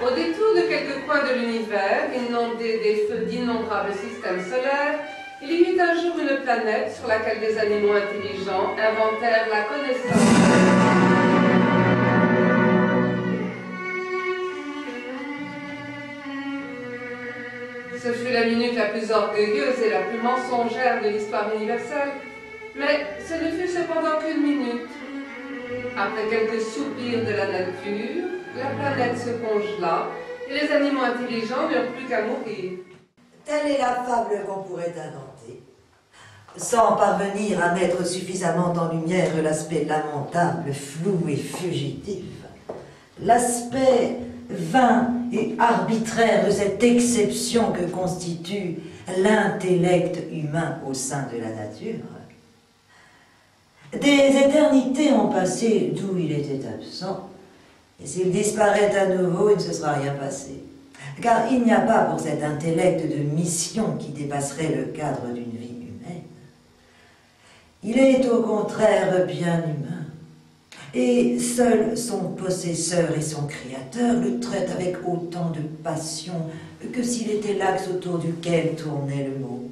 Au détour de quelques coins de l'univers, inondés des feux d'innombrables systèmes solaires, il y eut un jour une planète sur laquelle des animaux intelligents inventèrent la connaissance. Ce fut la minute la plus orgueilleuse et la plus mensongère de l'histoire universelle, mais ce ne fut cependant qu'une minute. Après quelques soupirs de la nature, la planète se congela et les animaux intelligents n'eurent plus qu'à mourir. Telle est la fable qu'on pourrait inventer, sans parvenir à mettre suffisamment en lumière l'aspect lamentable, flou et fugitif, l'aspect vain et arbitraire de cette exception que constitue l'intellect humain au sein de la nature. Des éternités ont passé d'où il était absent, et s'il disparaît à nouveau, il ne se sera rien passé. Car il n'y a pas pour cet intellect de mission qui dépasserait le cadre d'une vie humaine. Il est au contraire bien humain, et seul son possesseur et son créateur le traitent avec autant de passion que s'il était l'axe autour duquel tournait le monde.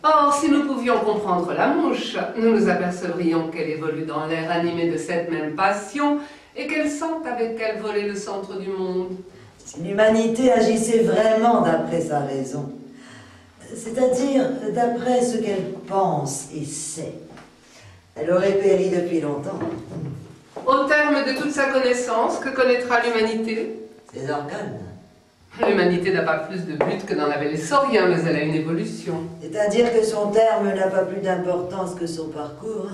Or, si nous pouvions comprendre la mouche, nous nous apercevrions qu'elle évolue dans l'air animée de cette même passion et qu'elle sent avec elle voler le centre du monde. Si l'humanité agissait vraiment d'après sa raison, c'est-à-dire d'après ce qu'elle pense et sait, elle aurait péri depuis longtemps. Au terme de toute sa connaissance, que connaîtra l'humanité? Ses organes. L'humanité n'a pas plus de but que n'en avait les sauriens, mais elle a une évolution. C'est-à-dire que son terme n'a pas plus d'importance que son parcours.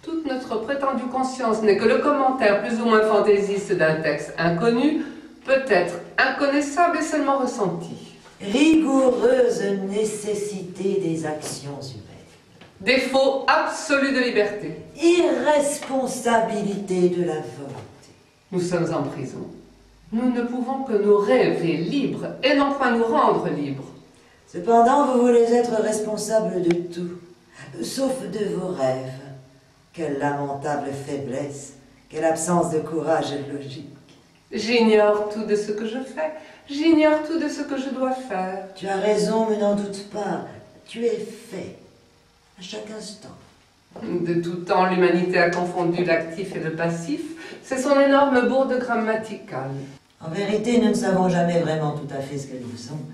Toute notre prétendue conscience n'est que le commentaire plus ou moins fantaisiste d'un texte inconnu, peut-être inconnaissable et seulement ressenti. Rigoureuse nécessité des actions humaines. Défaut absolu de liberté. Irresponsabilité de la volonté. Nous sommes en prison. Nous ne pouvons que nous rêver libres et non pas nous rendre libres. Cependant, vous voulez être responsable de tout, sauf de vos rêves. Quelle lamentable faiblesse, quelle absence de courage logique. J'ignore tout de ce que je fais, j'ignore tout de ce que je dois faire. Tu as raison, mais n'en doute pas, tu es fait, à chaque instant. De tout temps, l'humanité a confondu l'actif et le passif, c'est son énorme bourde grammaticale. En vérité, nous ne savons jamais vraiment tout à fait ce que nous sommes.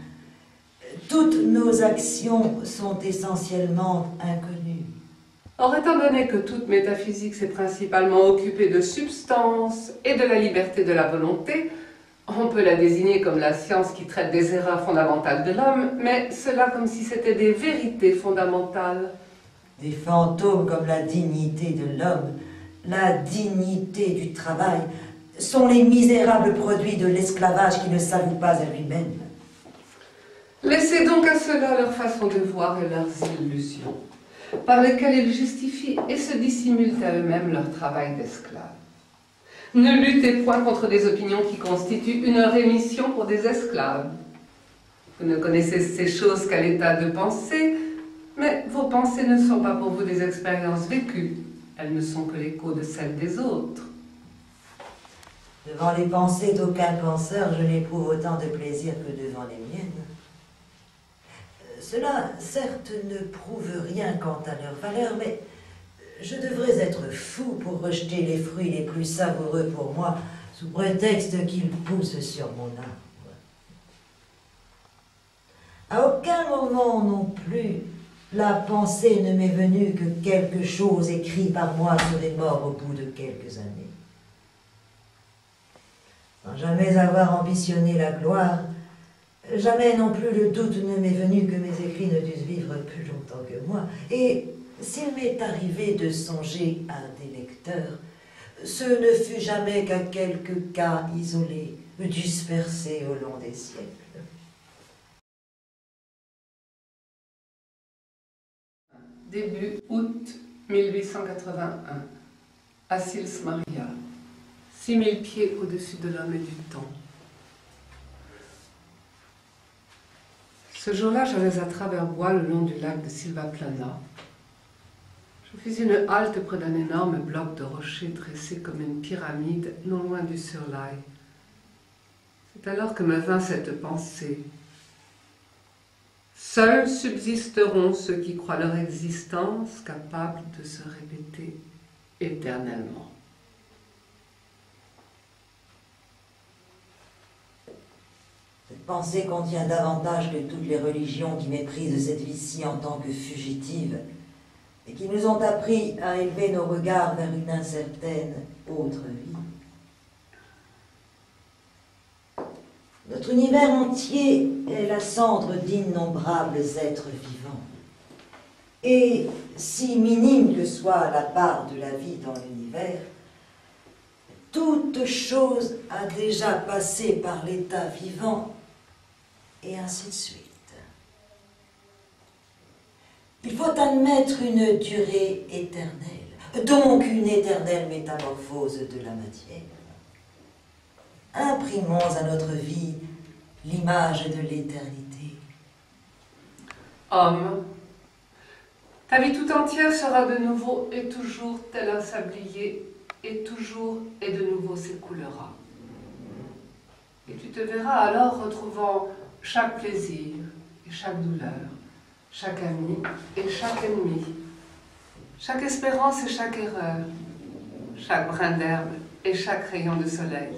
Toutes nos actions sont essentiellement inconnues. Or, étant donné que toute métaphysique s'est principalement occupée de substance et de la liberté de la volonté, on peut la désigner comme la science qui traite des erreurs fondamentales de l'homme, mais cela comme si c'était des vérités fondamentales. Des fantômes comme la dignité de l'homme, la dignité du travail, sont les misérables produits de l'esclavage qui ne s'avoue pas à lui-même. Laissez donc à cela leur façon de voir et leurs illusions, par lesquelles ils justifient et se dissimulent à eux-mêmes leur travail d'esclave. Ne luttez point contre des opinions qui constituent une rémission pour des esclaves. Vous ne connaissez ces choses qu'à l'état de pensée, mais vos pensées ne sont pas pour vous des expériences vécues, elles ne sont que l'écho de celles des autres. Devant les pensées d'aucun penseur, je n'éprouve autant de plaisir que devant les miennes. Cela, certes, ne prouve rien quant à leur valeur, mais je devrais être fou pour rejeter les fruits les plus savoureux pour moi, sous prétexte qu'ils poussent sur mon arbre. À aucun moment non plus, la pensée ne m'est venue que quelque chose écrit par moi serait mort au bout de quelques années. Sans jamais avoir ambitionné la gloire, jamais non plus le doute ne m'est venu que mes écrits ne dussent vivre plus longtemps que moi. Et s'il m'est arrivé de songer à des lecteurs, ce ne fut jamais qu'à quelques cas isolés, dispersés au long des siècles. Début août 1881, à Sils Maria, 6000 pieds au-dessus de l'homme et du temps. Ce jour-là, j'allais à travers bois le long du lac de Silvaplana. Puis une halte près d'un énorme bloc de rocher dressé comme une pyramide non loin du Surlaï. C'est alors que me vint cette pensée. Seuls subsisteront ceux qui croient leur existence capable de se répéter éternellement. Cette pensée contient davantage que toutes les religions qui méprisent cette vie-ci en tant que fugitive et qui nous ont appris à élever nos regards vers une incertaine autre vie. Notre univers entier est la cendre d'innombrables êtres vivants. Et si minime que soit la part de la vie dans l'univers, toute chose a déjà passé par l'état vivant, et ainsi de suite. Il faut admettre une durée éternelle, donc une éternelle métamorphose de la matière. Imprimons à notre vie l'image de l'éternité. Homme, ta vie tout entière sera de nouveau et toujours tel un sablier, et toujours et de nouveau s'écoulera. Et tu te verras alors retrouvant chaque plaisir et chaque douleur, chaque ami et chaque ennemi, chaque espérance et chaque erreur, chaque brin d'herbe et chaque rayon de soleil,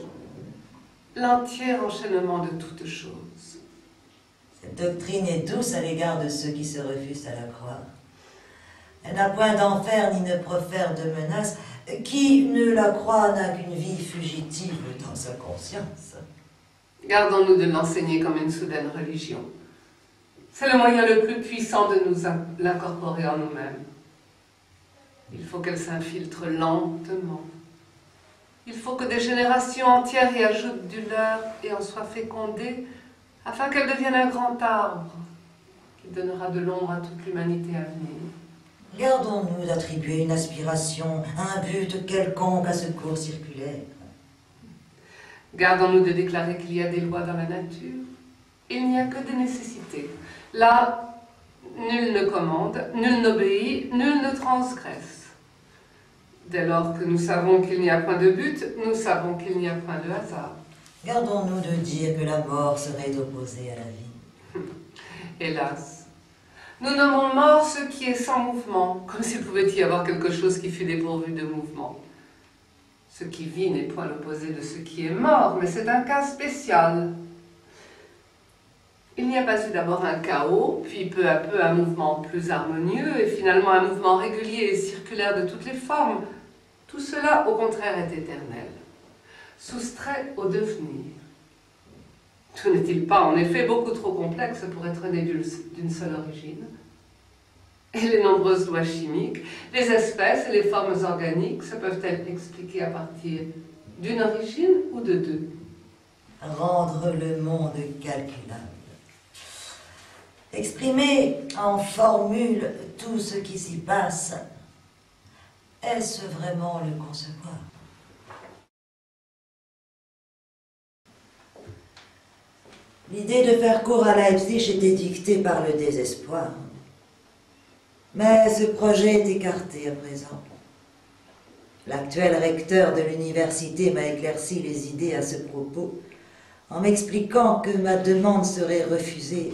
l'entier enchaînement de toutes choses. Cette doctrine est douce à l'égard de ceux qui se refusent à la croire. Elle n'a point d'enfer ni ne profère de menaces. Qui ne la croit n'a qu'une vie fugitive dans sa conscience. Gardons-nous de l'enseigner comme une soudaine religion. C'est le moyen le plus puissant de nous l'incorporer en nous-mêmes. Il faut qu'elle s'infiltre lentement. Il faut que des générations entières y ajoutent du leur et en soient fécondées, afin qu'elle devienne un grand arbre qui donnera de l'ombre à toute l'humanité à venir. Gardons-nous d'attribuer une aspiration, un but quelconque à ce cours circulaire. Gardons-nous de déclarer qu'il y a des lois dans la nature. Il n'y a que des nécessités. Là, nul ne commande, nul n'obéit, nul ne transgresse. Dès lors que nous savons qu'il n'y a point de but, nous savons qu'il n'y a point de hasard. Gardons-nous de dire que la mort serait opposée à la vie. Hélas, nous nommons mort ce qui est sans mouvement, comme s'il pouvait y avoir quelque chose qui fût dépourvu de mouvement. Ce qui vit n'est point l'opposé de ce qui est mort, mais c'est un cas spécial. Il n'y a pas eu d'abord un chaos, puis peu à peu un mouvement plus harmonieux, et finalement un mouvement régulier et circulaire de toutes les formes. Tout cela, au contraire, est éternel, soustrait au devenir. Tout n'est-il pas, en effet, beaucoup trop complexe pour être né d'une seule origine? Et les nombreuses lois chimiques, les espèces et les formes organiques se peuvent être expliquées à partir d'une origine ou de deux? Rendre le monde calculable. Exprimer en formule tout ce qui s'y passe, est-ce vraiment le concevoir? L'idée de faire cours à Leipzig était dictée par le désespoir. Mais ce projet est écarté à présent. L'actuel recteur de l'université m'a éclairci les idées à ce propos, en m'expliquant que ma demande serait refusée,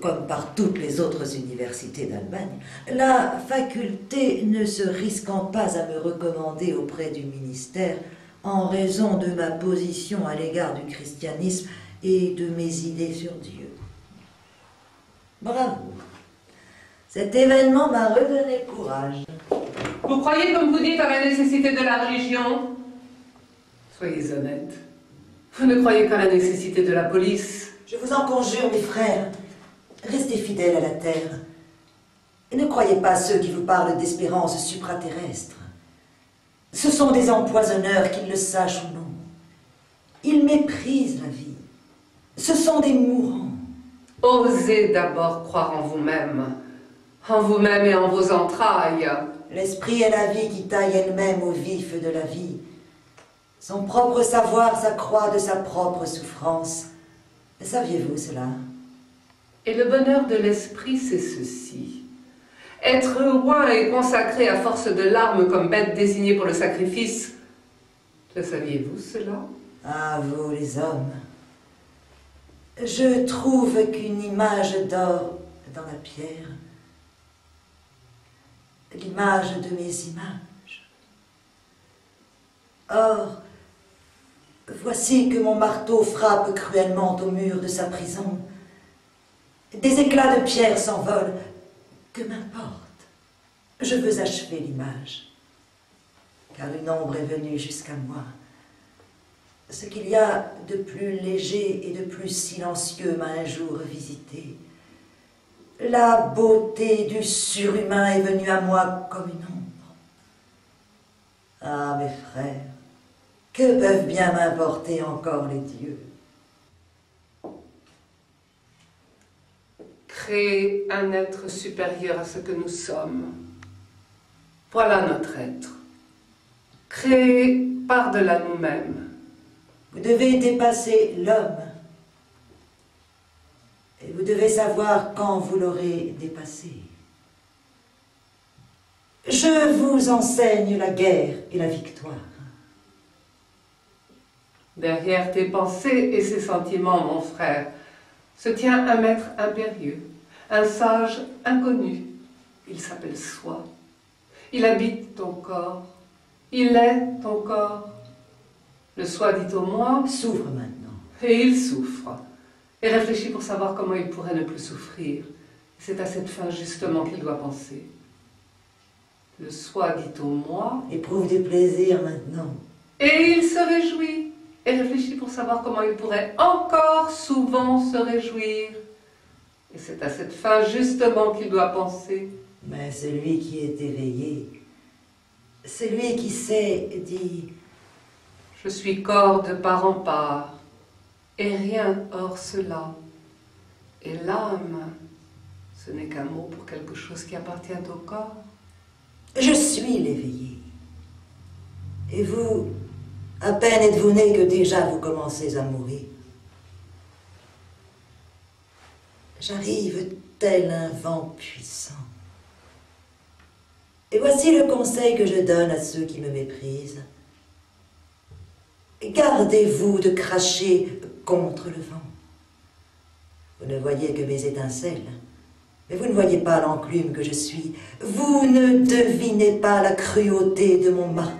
comme par toutes les autres universités d'Allemagne, la faculté ne se risquant pas à me recommander auprès du ministère en raison de ma position à l'égard du christianisme et de mes idées sur Dieu. Bravo! Cet événement m'a redonné courage. Vous croyez, comme vous dites, à la nécessité de la religion? Soyez honnête. Vous ne croyez qu'à la nécessité de la police? Je vous en conjure, mes frères, restez fidèles à la terre. Et ne croyez pas à ceux qui vous parlent d'espérance supraterrestre. Ce sont des empoisonneurs, qu'ils le sachent ou non. Ils méprisent la vie. Ce sont des mourants. Osez d'abord croire en vous-même et en vos entrailles. L'esprit est la vie qui taille elle-même au vif de la vie. Son propre savoir s'accroît de sa propre souffrance. Saviez-vous cela? Et le bonheur de l'esprit, c'est ceci. être roi et consacré à force de larmes comme bête désignée pour le sacrifice. Le saviez-vous cela? Ah, vous les hommes, je trouve qu'une image d'or dans la pierre, l'image de mes images. Or, voici que mon marteau frappe cruellement au mur de sa prison. Des éclats de pierre s'envolent. Que m'importe? Je veux achever l'image, car une ombre est venue jusqu'à moi. Ce qu'il y a de plus léger et de plus silencieux m'a un jour visité. La beauté du surhumain est venue à moi comme une ombre. Ah, mes frères, que peuvent bien m'importer encore les dieux? Créer un être supérieur à ce que nous sommes. Voilà notre être. Créer par-delà nous-mêmes. Vous devez dépasser l'homme. Et vous devez savoir quand vous l'aurez dépassé. Je vous enseigne la guerre et la victoire. Derrière tes pensées et ces sentiments, mon frère, se tient un maître impérieux, un sage inconnu. Il s'appelle Soi. Il habite ton corps. Il est ton corps. Le Soi dit au moi, Souffre maintenant. et il souffre. Et réfléchit pour savoir comment il pourrait ne plus souffrir. C'est à cette fin justement qu'il doit penser. Le Soi dit au moi, Éprouve du plaisir maintenant. et il se réjouit. Et réfléchit pour savoir comment il pourrait encore souvent se réjouir. Et c'est à cette fin justement qu'il doit penser. Mais celui qui est éveillé, celui qui sait, dit Je suis corps de part en part, et rien hors cela. Et l'âme, ce n'est qu'un mot pour quelque chose qui appartient au corps. je suis l'éveillé. Et vous, à peine êtes-vous né que déjà vous commencez à mourir. J'arrive tel un vent puissant. Et voici le conseil que je donne à ceux qui me méprisent. Gardez-vous de cracher contre le vent. Vous ne voyez que mes étincelles, mais vous ne voyez pas l'enclume que je suis. Vous ne devinez pas la cruauté de mon marteau.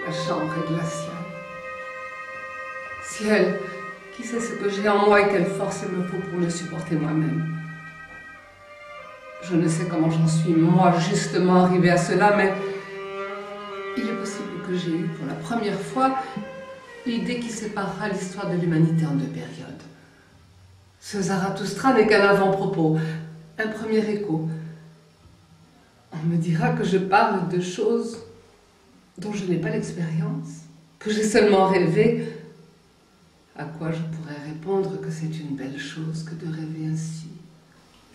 Ma chambre est glaciale. Ciel, qui sait ce que j'ai en moi et quelle force il me faut pour le supporter moi-même. Je ne sais comment j'en suis, moi, justement arrivée à cela, mais il est possible que j'ai eu pour la première fois l'idée qui séparera l'histoire de l'humanité en deux périodes. Ce Zarathustra n'est qu'un avant-propos, un premier écho. On me dira que je parle de choses dont je n'ai pas l'expérience, que j'ai seulement rêvé, à quoi je pourrais répondre que c'est une belle chose que de rêver ainsi.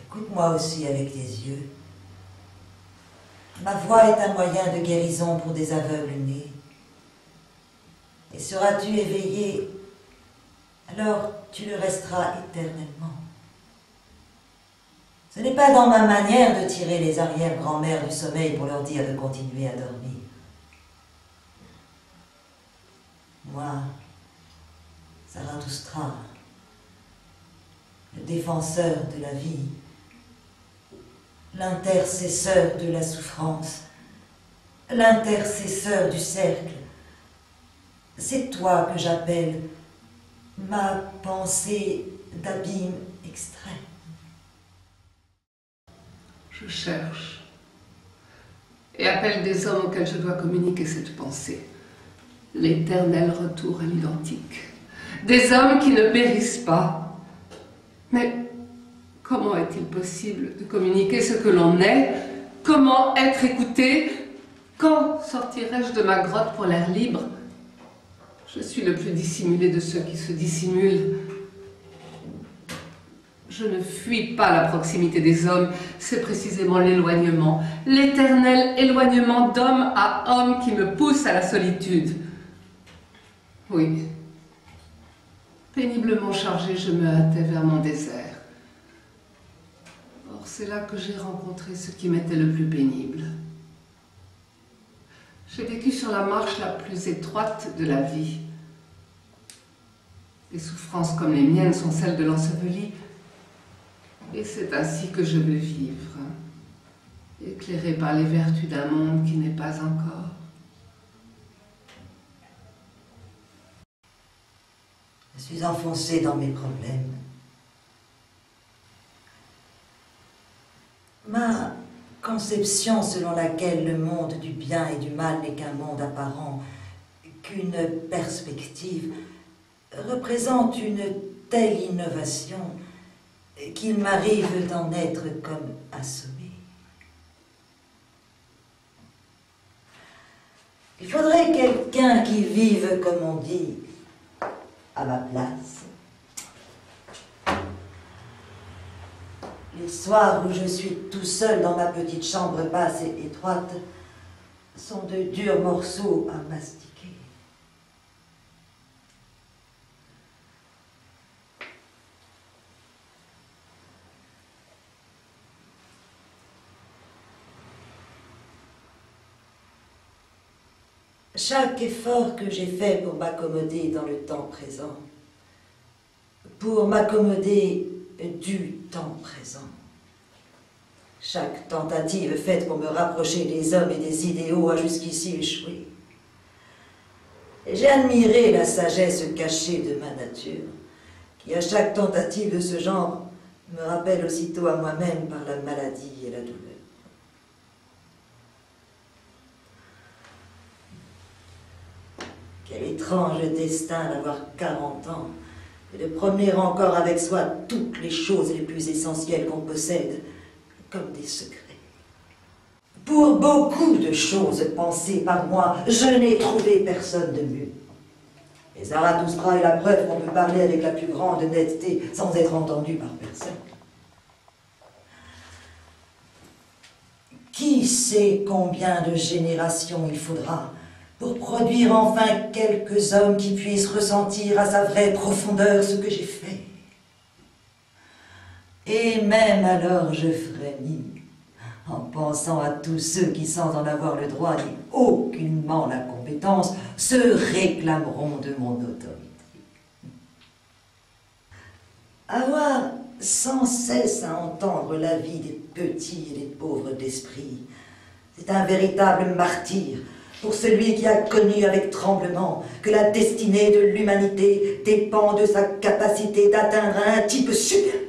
Écoute-moi aussi avec tes yeux. Ma voix est un moyen de guérison pour des aveugles nés. Et seras-tu éveillé, alors tu le resteras éternellement. Ce n'est pas dans ma manière de tirer les arrière-grand-mères du sommeil pour leur dire de continuer à dormir. Moi, Zarathustra, le défenseur de la vie, l'intercesseur de la souffrance, l'intercesseur du cercle, c'est toi que j'appelle ma pensée d'abîme extrême. Je cherche et appelle des hommes auxquels je dois communiquer cette pensée. L'éternel retour à l'identique. Des hommes qui ne périssent pas. Mais comment est-il possible de communiquer ce que l'on est? Comment être écouté? Quand sortirai-je de ma grotte pour l'air libre? Je suis le plus dissimulé de ceux qui se dissimulent. Je Je ne fuis pas la proximité des hommes, c'est précisément l'éloignement, l'éternel éloignement d'homme à homme qui me pousse à la solitude. Oui. Péniblement chargée, je me hâtais vers mon désert. Or, c'est là que j'ai rencontré ce qui m'était le plus pénible. J'ai vécu sur la marche la plus étroite de la vie. Les souffrances comme les miennes sont celles de l'enseveli. Et c'est ainsi que je veux vivre, éclairé par les vertus d'un monde qui n'est pas encore. Je suis enfoncée dans mes problèmes. Ma conception selon laquelle le monde du bien et du mal n'est qu'un monde apparent, qu'une perspective, représente une telle innovation qu'il m'arrive d'en être comme assommé. Il faudrait quelqu'un qui vive, comme on dit, à ma place. Les soirs où je suis tout seul dans ma petite chambre basse et étroite sont de durs morceaux à mastiquer. Chaque effort que j'ai fait pour m'accommoder dans le temps présent, pour m'accommoder du temps présent, chaque tentative faite pour me rapprocher des hommes et des idéaux a jusqu'ici échoué. J'ai admiré la sagesse cachée de ma nature, qui à chaque tentative de ce genre me rappelle aussitôt à moi-même par la maladie et la douleur. Quel étrange destin d'avoir 40 ans et de promener encore avec soi toutes les choses les plus essentielles qu'on possède, comme des secrets. Pour beaucoup de choses pensées par moi, je n'ai trouvé personne de mieux. Et Zarathustra est la preuve qu'on peut parler avec la plus grande netteté sans être entendu par personne. Qui sait combien de générations il faudra pour produire enfin quelques hommes qui puissent ressentir à sa vraie profondeur ce que j'ai fait. Et même alors je frémis, en pensant à tous ceux qui, sans en avoir le droit ni aucunement la compétence, se réclameront de mon autorité. Avoir sans cesse à entendre l'avis des petits et des pauvres d'esprit, c'est un véritable martyre pour celui qui a connu avec tremblement que la destinée de l'humanité dépend de sa capacité d'atteindre un type supérieur.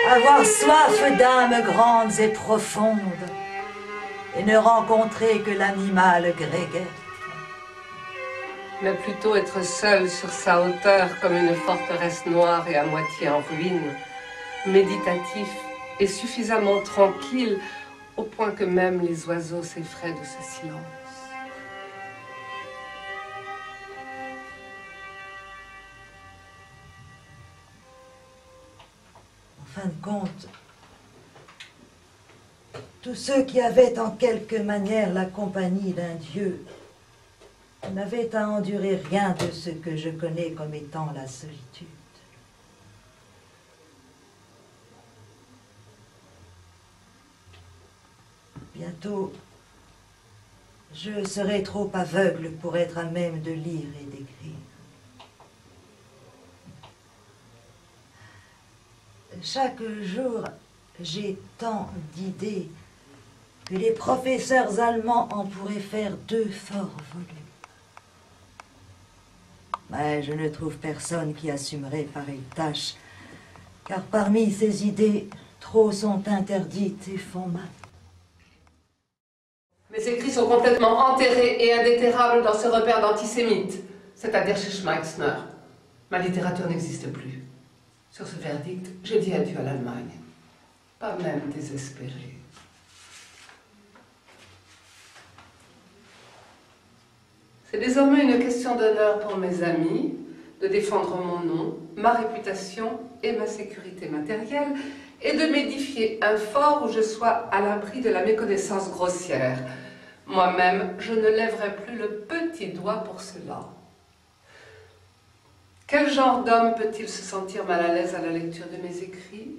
Avoir soif d'âmes grandes et profondes et ne rencontrer que l'animal grégaire. Mais plutôt être seul sur sa hauteur comme une forteresse noire et à moitié en ruine, méditatif et suffisamment tranquille au point que même les oiseaux s'effraient de ce silence. En fin de compte, tous ceux qui avaient en quelque manière la compagnie d'un Dieu n'avaient à endurer rien de ce que je connais comme étant la solitude. Bientôt, je serai trop aveugle pour être à même de lire et d'écrire. Chaque jour, j'ai tant d'idées que les professeurs allemands en pourraient faire 2 forts volumes. Mais je ne trouve personne qui assumerait pareille tâche, car parmi ces idées, trop sont interdites et font mal. Mes écrits sont complètement enterrés et indéterrables dans ce repère d'antisémites, c'est-à-dire chez Schmeissner. Ma littérature n'existe plus. Sur ce verdict, je dis adieu à l'Allemagne. Pas même désespéré. C'est désormais une question d'honneur pour mes amis de défendre mon nom, ma réputation et ma sécurité matérielle, et de m'édifier un fort où je sois à l'abri de la méconnaissance grossière. Moi-même, je ne lèverai plus le petit doigt pour cela. Quel genre d'homme peut-il se sentir mal à l'aise à la lecture de mes écrits?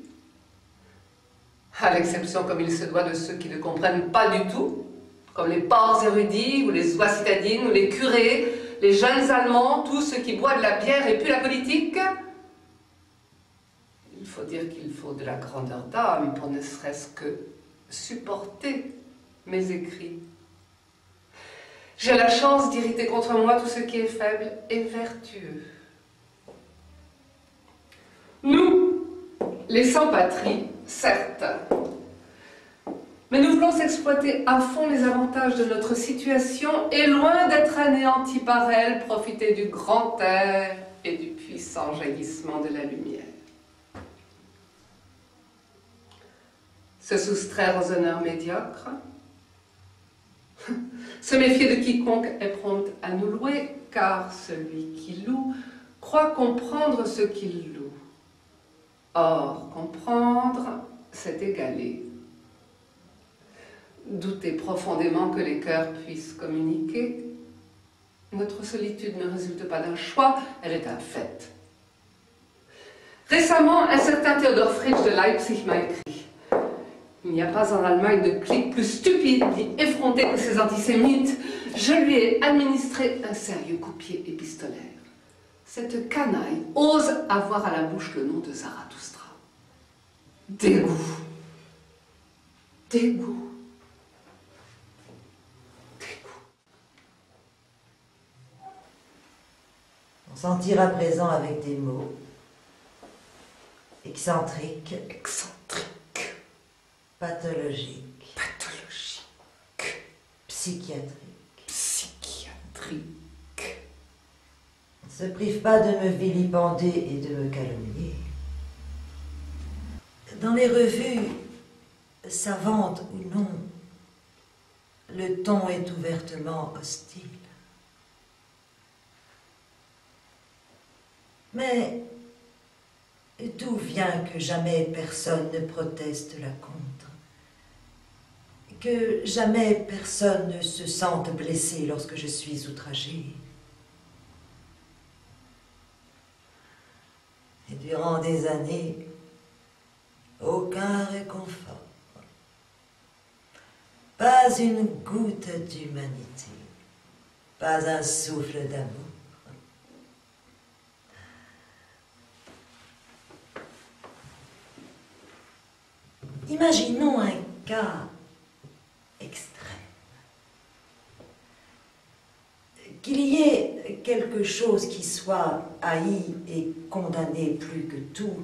À l'exception, comme il se doit, de ceux qui ne comprennent pas du tout, comme les porcs érudits, ou les oies citadines, ou les curés, les jeunes Allemands, tous ceux qui boivent de la bière et puent la politique. Il faut dire qu'il faut de la grandeur d'âme pour ne serait-ce que supporter mes écrits. J'ai la chance d'irriter contre moi tout ce qui est faible et vertueux. Nous, les sans-patrie, certes, mais nous voulons exploiter à fond les avantages de notre situation et, loin d'être anéantis par elle, profiter du grand air et du puissant jaillissement de la lumière. Se soustraire aux honneurs médiocres, se méfier de quiconque est prompt à nous louer, car celui qui loue croit comprendre ce qu'il loue. Or, comprendre, c'est égaler. Douter profondément que les cœurs puissent communiquer. Notre solitude ne résulte pas d'un choix, elle est un fait. Récemment, un certain Theodor Fritsch de Leipzig m'a écrit: il n'y a pas en Allemagne de clique plus stupide ni effrontée que ces antisémites. Je lui ai administré un sérieux coup de pied épistolaire. Cette canaille ose avoir à la bouche le nom de Zarathustra. Dégoût. Dégoût. On s'en tire à présent avec des mots excentriques, pathologiques, psychiatriques. On ne se prive pas de me vilipender et de me calomnier. Dans les revues, savantes ou non, le ton est ouvertement hostile. Mais d'où vient que jamais personne ne proteste la contre? Que jamais personne ne se sente blessé lorsque je suis outragée? Et durant des années, aucun réconfort, pas une goutte d'humanité, pas un souffle d'amour. Imaginons un cas extrême. Qu'il y ait quelque chose qui soit haï et condamné plus que tout,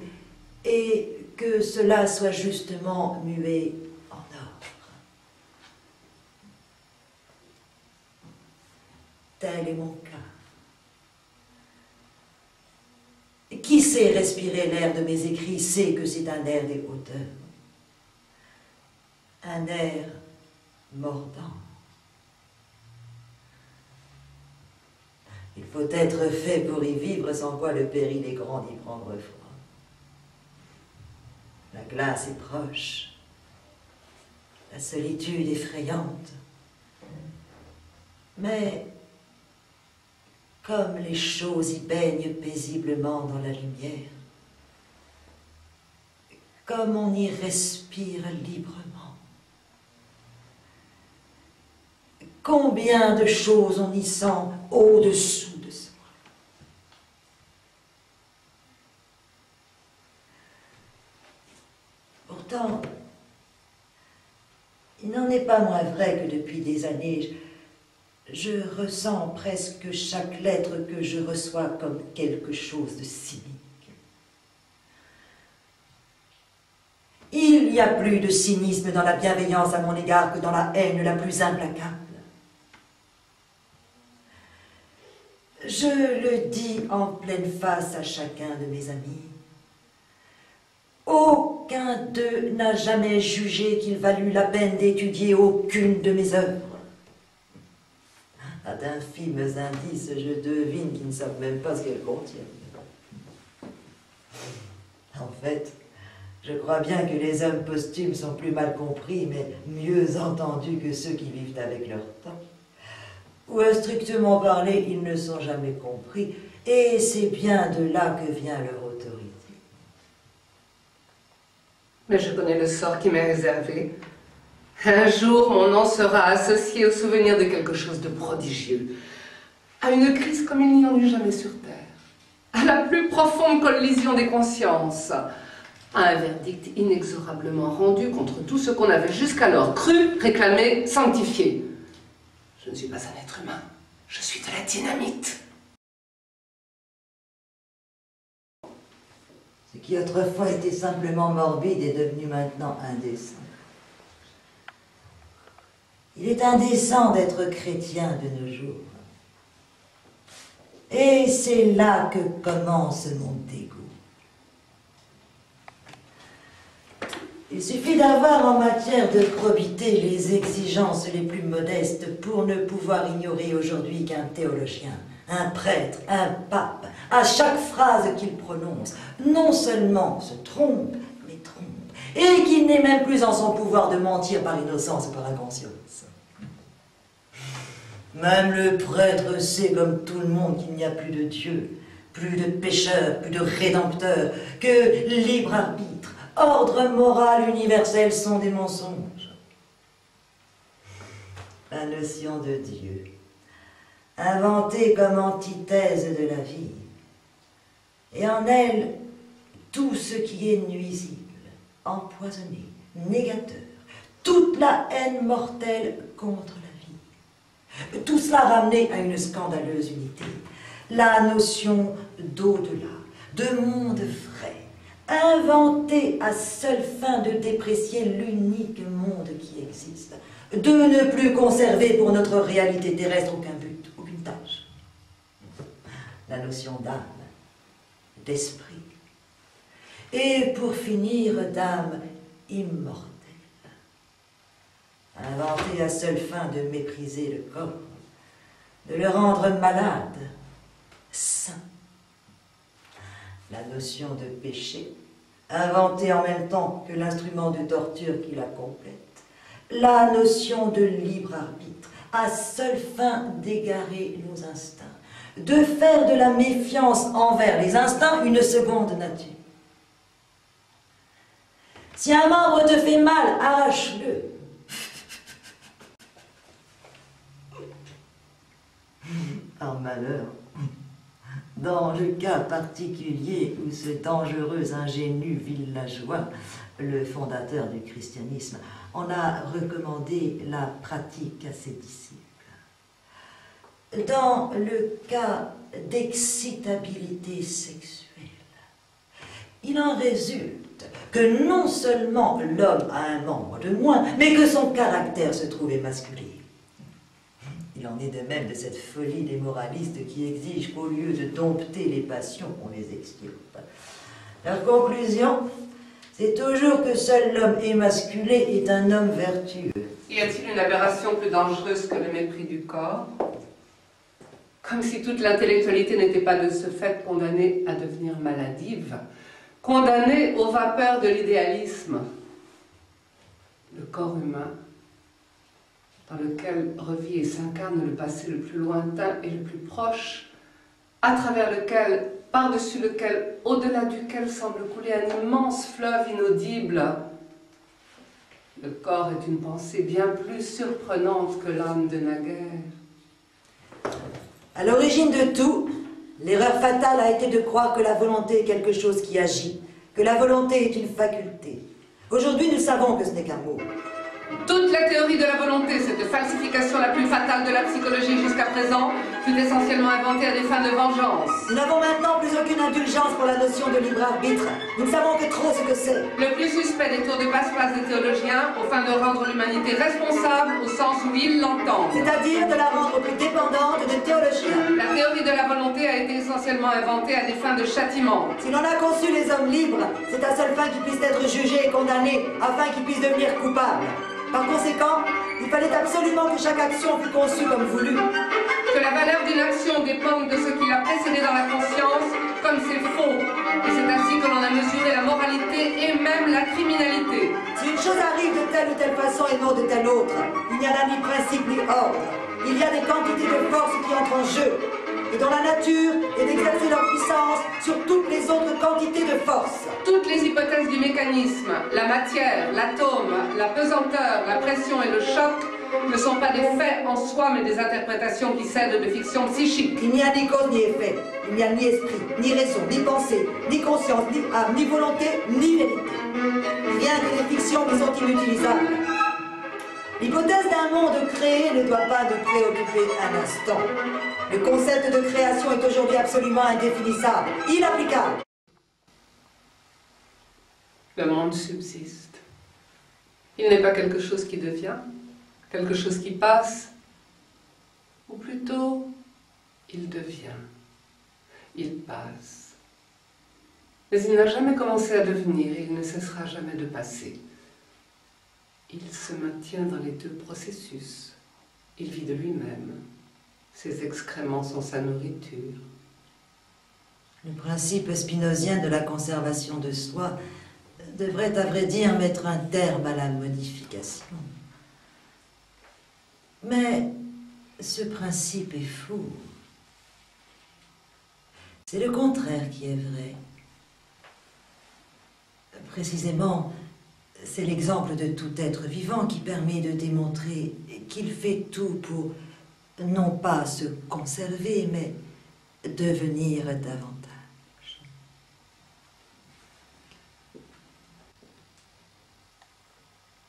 et que cela soit justement muet en or. Tel est mon cas. Qui sait respirer l'air de mes écrits sait que c'est un air des hauteurs. Un air mordant. Il faut être fait pour y vivre, sans quoi le péril est grand d'y prendre froid. La glace est proche, la solitude effrayante. Mais comme les choses y baignent paisiblement dans la lumière, comme on y respire librement, combien de choses on y sent au-dessous de soi. Pourtant, il n'en est pas moins vrai que depuis des années, je ressens presque chaque lettre que je reçois comme quelque chose de cynique. Il y a plus de cynisme dans la bienveillance à mon égard que dans la haine la plus implacable. Je le dis en pleine face à chacun de mes amis. Aucun d'eux n'a jamais jugé qu'il valût la peine d'étudier aucune de mes œuvres. À d'infimes indices, je devine qu'ils ne savent même pas ce qu'elles contiennent. En fait, je crois bien que les hommes posthumes sont plus mal compris, mais mieux entendus que ceux qui vivent avec leur temps. Ou strictement parlé, ils ne sont jamais compris, et c'est bien de là que vient leur autorité. Mais je connais le sort qui m'est réservé. Un jour, mon nom sera associé au souvenir de quelque chose de prodigieux, à une crise comme il n'y en eut jamais sur Terre, à la plus profonde collision des consciences, à un verdict inexorablement rendu contre tout ce qu'on avait jusqu'alors cru, réclamé, sanctifié. Je ne suis pas un être humain, je suis de la dynamite. Ce qui autrefois était simplement morbide est devenu maintenant indécent. Il est indécent d'être chrétien de nos jours. Et c'est là que commence mon dégoût. Il suffit d'avoir en matière de probité les exigences les plus modestes pour ne pouvoir ignorer aujourd'hui qu'un théologien, un prêtre, un pape, à chaque phrase qu'il prononce, non seulement se trompe, mais trompe, et qu'il n'est même plus en son pouvoir de mentir par innocence ou par inconscience. Même le prêtre sait, comme tout le monde, qu'il n'y a plus de Dieu, plus de pécheur, plus de rédempteur, que libre arbitre, ordre moral universel sont des mensonges. La notion de Dieu, inventée comme antithèse de la vie, et en elle tout ce qui est nuisible, empoisonné, négateur, toute la haine mortelle contre la vie. Tout cela ramené à une scandaleuse unité, la notion d'au-delà, de monde vrai, inventée à seule fin de déprécier l'unique monde qui existe, de ne plus conserver pour notre réalité terrestre aucun but, aucune tâche. La notion d'âme, d'esprit, et pour finir d'âme immortelle, inventée à seule fin de mépriser le corps, de le rendre malade, sain. La notion de péché, inventée en même temps que l'instrument de torture qui la complète. La notion de libre arbitre, à seule fin d'égarer nos instincts, de faire de la méfiance envers les instincts une seconde nature. Si un membre te fait mal, arrache-le. En malheur, dans le cas particulier où ce dangereux ingénu villageois, le fondateur du christianisme, en a recommandé la pratique à ses disciples. Dans le cas d'excitabilité sexuelle, il en résulte que non seulement l'homme a un membre de moins, mais que son caractère se trouve émasculé. Il en est de même de cette folie des moralistes qui exigent qu'au lieu de dompter les passions, on les extirpe. Leur conclusion, c'est toujours que seul l'homme émasculé est un homme vertueux. Y a-t-il une aberration plus dangereuse que le mépris du corps? Comme si toute l'intellectualité n'était pas de ce fait condamnée à devenir maladive, condamnée aux vapeurs de l'idéalisme. Le corps humain, dans lequel revit et s'incarne le passé le plus lointain et le plus proche, à travers lequel, par-dessus lequel, au-delà duquel semble couler un immense fleuve inaudible. Le corps est une pensée bien plus surprenante que l'âme de naguère. À l'origine de tout, l'erreur fatale a été de croire que la volonté est quelque chose qui agit, que la volonté est une faculté. Aujourd'hui, nous savons que ce n'est qu'un mot. Toute la théorie de la volonté, cette falsification la plus fatale de la psychologie jusqu'à présent, fut essentiellement inventée à des fins de vengeance. Nous n'avons maintenant plus aucune indulgence pour la notion de libre arbitre. Nous ne savons que trop ce que c'est. Le plus suspect des tours de passe-passe des théologiens, aux fins de rendre l'humanité responsable au sens où ils l'entendent. C'est-à-dire de la rendre plus dépendante des théologiens. La théorie de la volonté a été essentiellement inventée à des fins de châtiment. Si l'on a conçu les hommes libres, c'est à seule fin qu'ils puissent être jugés et condamnés, afin qu'ils puissent devenir coupables. Par conséquent, il fallait absolument que chaque action fût conçue comme voulu. Que la valeur d'une action dépende de ce qui l'a précédée dans la conscience, comme c'est faux. Et c'est ainsi que l'on a mesuré la moralité et même la criminalité. Si une chose arrive de telle ou telle façon et non de telle autre, il n'y a là ni principe ni ordre. Il y a des quantités de force qui entrent en jeu, et dont la nature est d'exercer leur puissance sur toutes les autres quantités de force. Toutes les hypothèses du mécanisme, la matière, l'atome, la pesanteur, la pression et le choc, ne sont pas des faits en soi, mais des interprétations qui cèdent de fiction psychique. Il n'y a ni cause ni effet. Il n'y a ni esprit, ni raison, ni pensée, ni conscience, ni âme, ni volonté, ni vérité. Rien que des fictions qui sont inutilisables. L'hypothèse d'un monde créé ne doit pas nous préoccuper un instant. Le concept de création est aujourd'hui absolument indéfinissable, inapplicable. Le monde subsiste. Il n'est pas quelque chose qui devient, quelque chose qui passe, ou plutôt, il devient, il passe. Mais il n'a jamais commencé à devenir, et il ne cessera jamais de passer. Il se maintient dans les deux processus. Il vit de lui-même. Ses excréments sont sa nourriture. Le principe spinozien de la conservation de soi devrait, à vrai dire, mettre un terme à la modification. Mais ce principe est faux. C'est le contraire qui est vrai. Précisément, c'est l'exemple de tout être vivant qui permet de démontrer qu'il fait tout pour non pas se conserver, mais devenir davantage.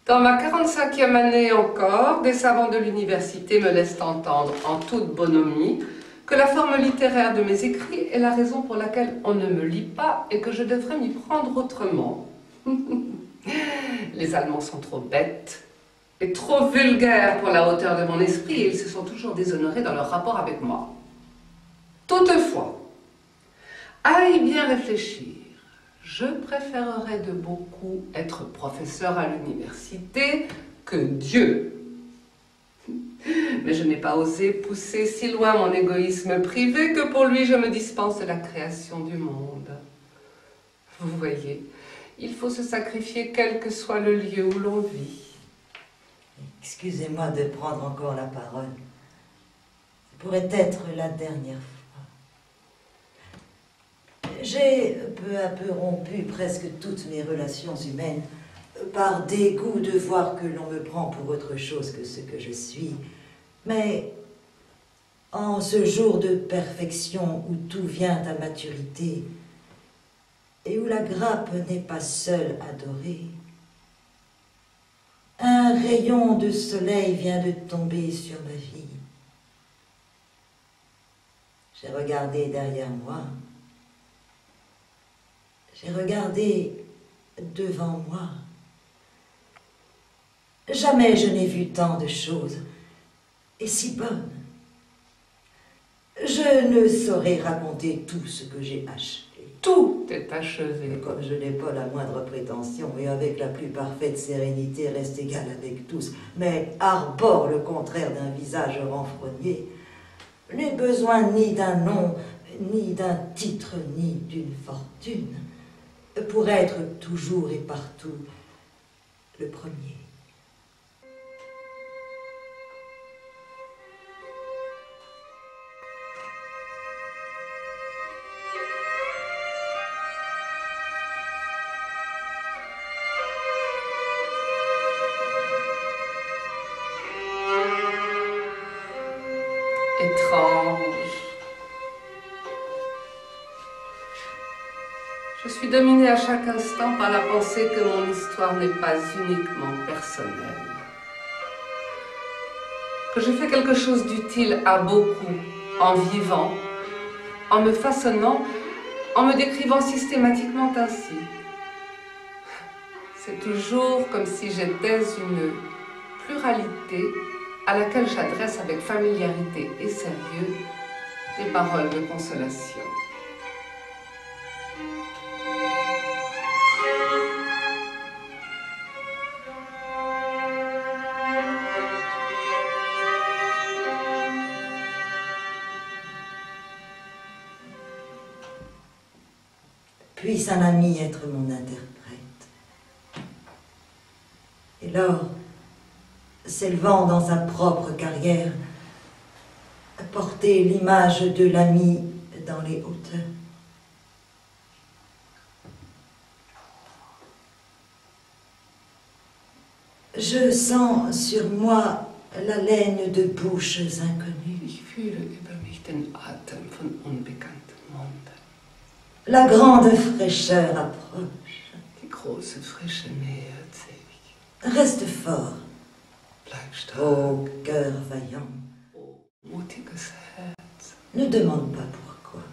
Dans ma 45e année encore, des savants de l'université me laissent entendre en toute bonhomie que la forme littéraire de mes écrits est la raison pour laquelle on ne me lit pas et que je devrais m'y prendre autrement. Les Allemands sont trop bêtes et trop vulgaires pour la hauteur de mon esprit et ils se sont toujours déshonorés dans leur rapport avec moi. Toutefois, à y bien réfléchir, je préférerais de beaucoup être professeur à l'université que Dieu. Mais je n'ai pas osé pousser si loin mon égoïsme privé que pour lui je me dispense de la création du monde. Vous voyez, il faut se sacrifier quel que soit le lieu où l'on vit. Excusez-moi de prendre encore la parole. Ce pourrait être la dernière fois. J'ai peu à peu rompu presque toutes mes relations humaines par dégoût de voir que l'on me prend pour autre chose que ce que je suis. Mais en ce jour de perfection où tout vient à maturité et où la grappe n'est pas seule adorée, un rayon de soleil vient de tomber sur ma vie. J'ai regardé derrière moi. J'ai regardé devant moi. Jamais je n'ai vu tant de choses, et si bonnes. Je ne saurais raconter tout ce que j'ai acheté. Tout est achevé. Comme je n'ai pas la moindre prétention, et avec la plus parfaite sérénité reste égal avec tous, mais arbore le contraire d'un visage renfrogné, je n'ai besoin ni d'un nom, ni d'un titre, ni d'une fortune, pour être toujours et partout le premier. Étrange. Je suis dominée à chaque instant par la pensée que mon histoire n'est pas uniquement personnelle. Que j'ai fait quelque chose d'utile à beaucoup en vivant, en me façonnant, en me décrivant systématiquement ainsi. C'est toujours comme si j'étais une pluralité à laquelle j'adresse avec familiarité et sérieux des paroles de consolation. puisse un ami être mon interprète. Et lors, s'élevant dans sa propre carrière, porter l'image de l'ami dans les hauteurs. Je sens sur moi l'haleine de bouches inconnues. Ich fühle über mich den Atem von unbekanntem Munde. La grande fraîcheur approche. Die große Frische nähert sich. Reste fort, Bleib stark. ô cœur vaillant. Oh, mutiges Herz. Ne demande pas pourquoi.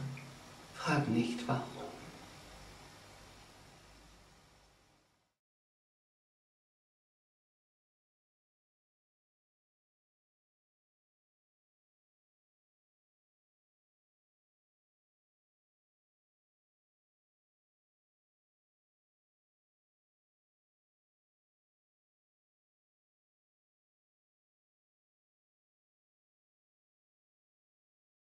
Frag nicht warum.